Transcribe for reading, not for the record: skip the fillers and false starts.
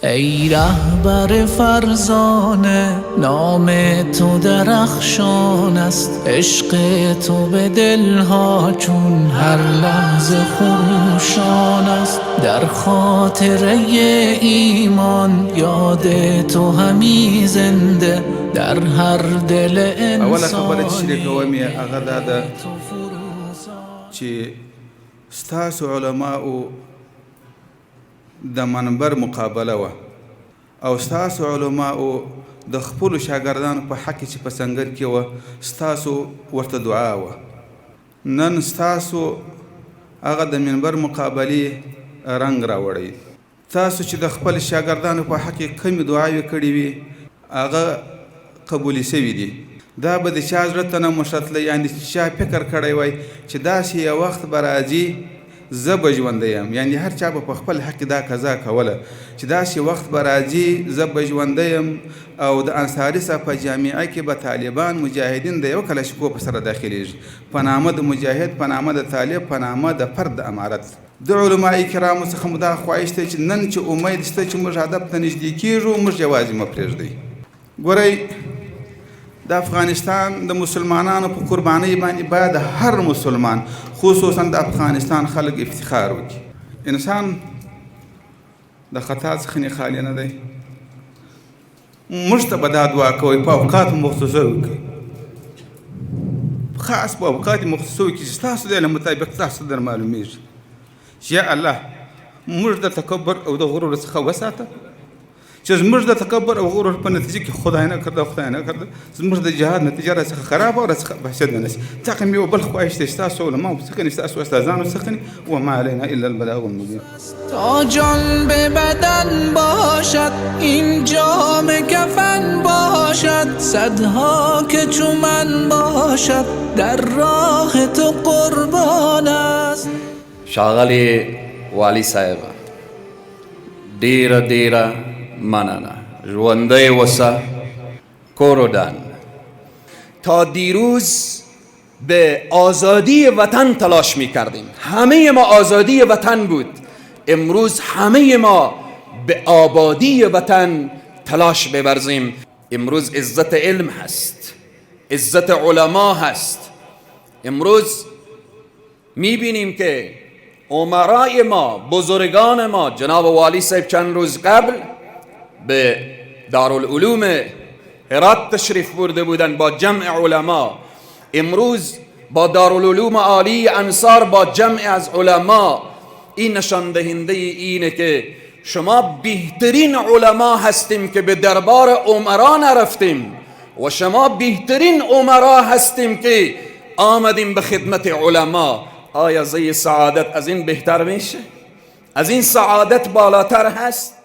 ای رهبر فرزانه، نام تو درخشان است، عشق تو به دلها چون هر لحظه خروشان است. در خاطره ایمان یاد تو همی زنده، در هر دل انسانی. اوله خبره چې شریک کوم یې هغه دا ده چې ستاسو علماء د منبر مقابله وه او ستاسو علماء د خپلو شاګردانو په حق چې په سنګر کې وه، ستاسو ورته دعا وه. نن ستاسو هغه د منبر مقابلې رنګ راوړی. تاسو چې د خپل شاګردانو په حق کې کمې دعاوې کړې وي هغه قبولې شوي دي. دا به د چا زړه ته نه مشتله، یعنې چې چا فکر کړی وای چې داسې یو وخت به راځي زه به ژوندی یم، یعنې هر چا به په خپل حق دا قضا کوله چې داسې وخت به راځي زه به ژوندی یم او د انصاري صاحب په جامعه کې به طالبان مجاهدین د یو کلشکو په سره داخلیږي په نامه د مجاهد، په نامه د طالب، په نامه د فرد د امارت. د علماء کرامو څخه مو دا خواهش دی چې نن چې امید شته چې موږ هدف ته نږدې کېږو، موږ یوازې مه پرېږدئ. ګورئ، د افغانستان د مسلمانانو په قربانۍ باندې باید هر مسلمان خصوصا د افغانستان خلک افتخار وکړي. انسان د خطا څخه نه خالی نه دی. موږ ته به دا دعا کوئ په اوقاتو مخصوصو وکړئ، خاص په اوقات مخصوصو کې چې ستاسو د علم مطابق تاسو در معلومیږي چې یا الله موږ د تکبر او د غرور څخه وساته، چې زموږ د تکبر او غرور په نتیجه کې خدای نه کړده خدای نه کړده زموږ د جهاد نتیجه را څخه خراب او را څخه بحثت نه نشي. څنګه مې بل خواهش ته ستاسو علماء څخه ستاسو استادانو څخه و ما علينا الا البلاغ المبين. تا جان به بدن باشد این جام کفن باشد، صدها که چو من باشد در راه تو قربان است. ښاغلی والي صاحب ډیره ډیره مننه، ژوندی اوسه، کورودان. تا دیروز به آزادی وطن تلاش می کردیم، همه ما آزادی وطن بود. امروز همه ما به آبادی وطن تلاش بورزیم. امروز عزت علم هست، عزت علما هست. امروز می بینیم که امرای ما، بزرگان ما، جناب والی صاحب چند روز قبل به دارالعلوم هرات تشریف برده بودن با جمع علما. امروز با دارالعلوم عالی انصار با جمع از علما. این نشان دهنده اینه که شما بهترین علما هستیم که به دربار امرا نرفتیم و شما بهترین امرا هستیم که آمدیم به خدمت علما. آیا زی سعادت از این بهتر میشه؟ از این سعادت بالاتر هست؟